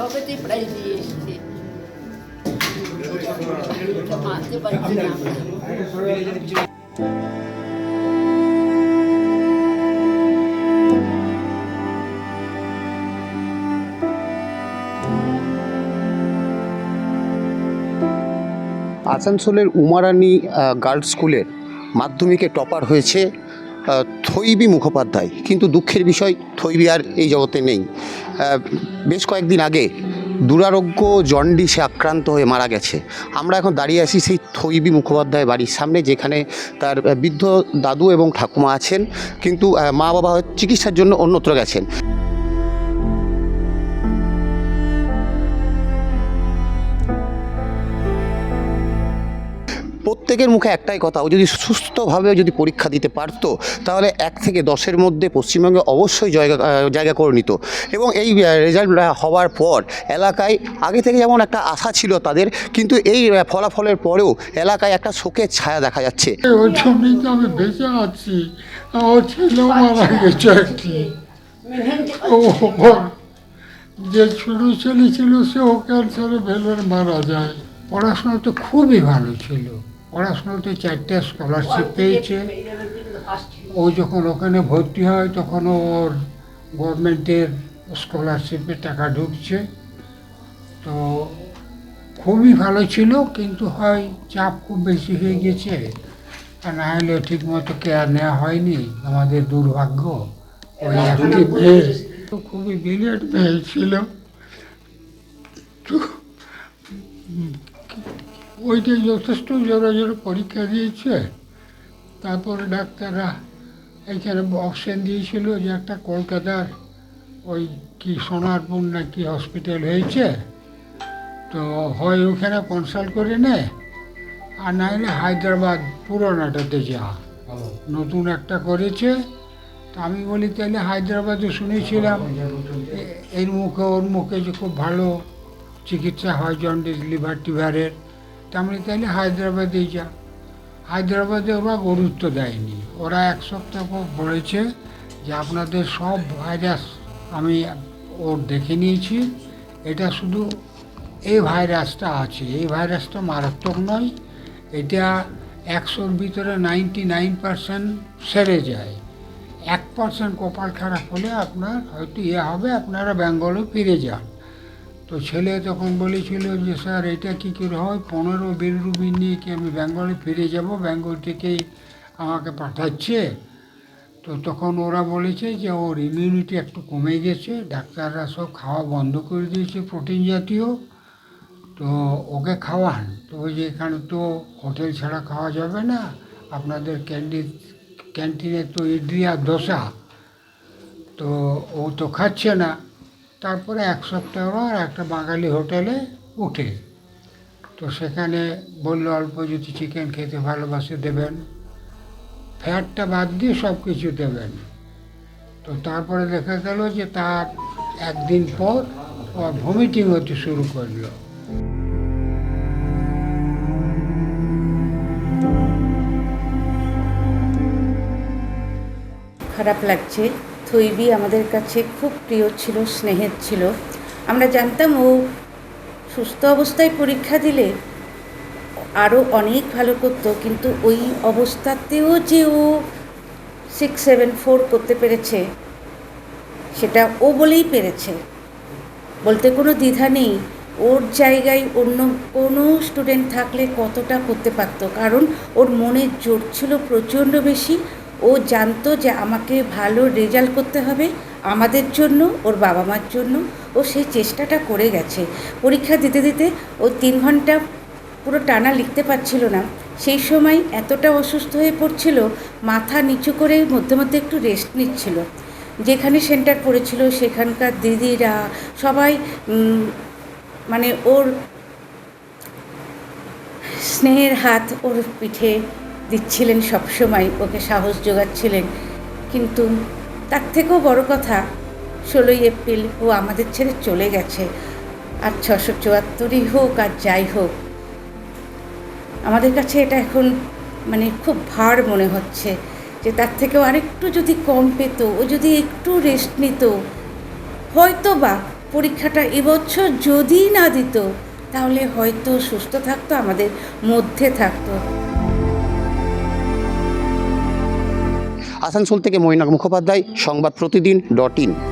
সবেতেই প্রায় দিয়ে এসছে, মানতে পারছি না আমরা। আসানসোলের উমারানী গার্লস স্কুলের মাধ্যমিকে টপার হয়েছে থৈবী মুখোপাধ্যায়, কিন্তু দুঃখের বিষয় থৈবী আর এই জগতে নেই। বেশ কয়েকদিন আগে দুরারোগ্য জন্ডিসে আক্রান্ত হয়ে মারা গেছে। আমরা এখন দাঁড়িয়ে আছি সেই থৈবী মুখোপাধ্যায় বাড়ির সামনে, যেখানে তার বৃদ্ধ দাদু এবং ঠাকুমা আছেন, কিন্তু মা বাবা চিকিৎসার জন্য অন্যত্র গেছেন। প্রত্যেকের মুখে একটাই কথা, ও যদি সুস্থভাবে যদি পরীক্ষা দিতে পারতো তাহলে 1 থেকে 10-এর মধ্যে পশ্চিমবঙ্গে অবশ্যই জায়গা করে নিত। এবং এই রেজাল্ট হওয়ার পর এলাকায় আগে থেকে যেমন একটা আশা ছিল তাদের, কিন্তু এই ফলাফলের পরেও এলাকায় একটা শোকের ছায়া দেখা যাচ্ছে। ওই জন্যই তো আমি বেঁচে আছি। আমার ছেলেও মারা গেছে একটি। যে ছোটো ছেলে ছিল সেও ক্যান্সারে ভেলোরে মারা যায়। পড়াশোনা তো খুবই ভালো ছিল, পড়াশোনাতে 4টে স্কলারশিপ পেয়েছে। ও যখন ওখানে ভর্তি হয় তখন ওর গভর্নমেন্টের স্কলারশিপে টাকা ঢুকছে, তো খুবই ভালো ছিল। কিন্তু হয় চাপ খুব বেশি হয়ে গেছে, আর না হলে ঠিক মতো কেয়ার নেওয়া হয়নি, আমাদের দুর্ভাগ্য। ওই একটি মেয়ে তো খুবই ব্রিলিয়েন্ট মেয়ে ছিল, তো ওইটা যথেষ্ট জোরে জোরে পরীক্ষা দিয়েছে। তারপরে ডাক্তাররা এখানে অপশন দিয়েছিল যে একটা কলকাতার ওই কি সোনারপুর না কি হসপিটাল হয়েছে, তো হয় ওখানে কনসাল্ট করে নে, আর না হলে হায়দ্রাবাদ পুরোনাটাতে যা, নতুন একটা করেছে। তো আমি বলি তাহলে হায়দ্রাবাদে শুনেছিলাম এর মুখে ওর মুখে যে খুব ভালো চিকিৎসা হয় জন্ডিস লিভার টিভারের, তা আমি তাহলে হায়দ্রাবাদেই যা। হায়দ্রাবাদে ওরা গুরুত্ব দেয়নি, ওরা 1 সপ্তাহ পর বলেছে যে আপনাদের সব ভাইরাস আমি ওর দেখে নিয়েছি, এটা শুধু এই ভাইরাসটা আছে, এই ভাইরাসটা মারাত্মক নয়, এটা 100-র ভিতরে 99% সেরে যায়। 1% কপাল খারাপ হলে আপনার হয়তো হবে, আপনারা বেঙ্গলে ফিরে যান। তো ছেলে তখন বলেছিল যে স্যার এটা কী করে হয়, 15 বিলিরুবিন নিয়ে কি আমি বেঙ্গলে ফিরে যাব, বেঙ্গল থেকেই আমাকে পাঠাচ্ছে। তো তখন ওরা বলেছে যে ওর ইমিউনিটি একটু কমে গেছে, ডাক্তাররা সব খাওয়া বন্ধ করে দিয়েছে প্রোটিন জাতীয়, তো ওকে খাওয়ান। তো ওই যে এখানে তো হোটেল ছাড়া খাওয়া যাবে না, আপনাদের ক্যান্টিনে তো ইডলি আর ধোসা, তো ও তো খাচ্ছে না। তারপরে 1 সপ্তাহ আর একটা বাঙালি হোটেলে উঠে, তো সেখানে বললো অল্প যদি চিকেন খেতে ভালোবাসে দেবেন, ফ্যাটটা বাদ দিয়ে সব কিছু দেবেন। তো তারপরে দেখা গেল যে তার 1 দিন পর ও ভমিটিং হতে শুরু করলো। খারাপ লাগছে। থৈবী আমাদের কাছে খুব প্রিয় ছিল, স্নেহের ছিল। আমরা জানতাম ও সুস্থ অবস্থায় পরীক্ষা দিলে আরও অনেক ভালো করতো, কিন্তু ওই অবস্থাতেও যে ও 674 করতে পেরেছে সেটা ও বলেই পেরেছে, বলতে কোনো দ্বিধা নেই। ওর জায়গায় অন্য কোনো স্টুডেন্ট থাকলে কতটা করতে পারতো, কারণ ওর মনের জোর ছিল প্রচণ্ড বেশি। ও জানতো যে আমাকে ভালো রেজাল্ট করতে হবে আমাদের জন্য, ওর বাবা মার জন্য। ও সেই চেষ্টাটা করে গেছে। পরীক্ষা দিতে দিতে ও 3 ঘন্টা পুরো টানা লিখতে পারছিল না, সেই সময় এতটা অসুস্থ হয়ে পড়ছিল, মাথা নিচু করে মধ্যে মধ্যে একটু রেস্ট নিচ্ছিল। যেখানে সেন্টার পড়েছিল সেখানকার দিদিরা সবাই মানে ওর স্নেহের হাত ওর পিঠে দিচ্ছিলেন, সবসময় ওকে সাহস জোগাচ্ছিলেন। কিন্তু তার থেকেও বড় কথা, 16ই এপ্রিল ও আমাদের ছেড়ে চলে গেছে। আর 674ই হোক আর যাই হোক, আমাদের কাছে এটা এখন মানে খুব ভার মনে হচ্ছে যে তার থেকেও আরেকটু যদি কম পেত, ও যদি একটু রেস্ট নিত, হয়তো বা পরীক্ষাটা এবছর যদি না দিত তাহলে হয়তো সুস্থ থাকতো, আমাদের মধ্যে থাকতো। আসানসোল থেকে মৈনাক মুখোপাধ্যায়, সংবাদ প্রতিদিন .in।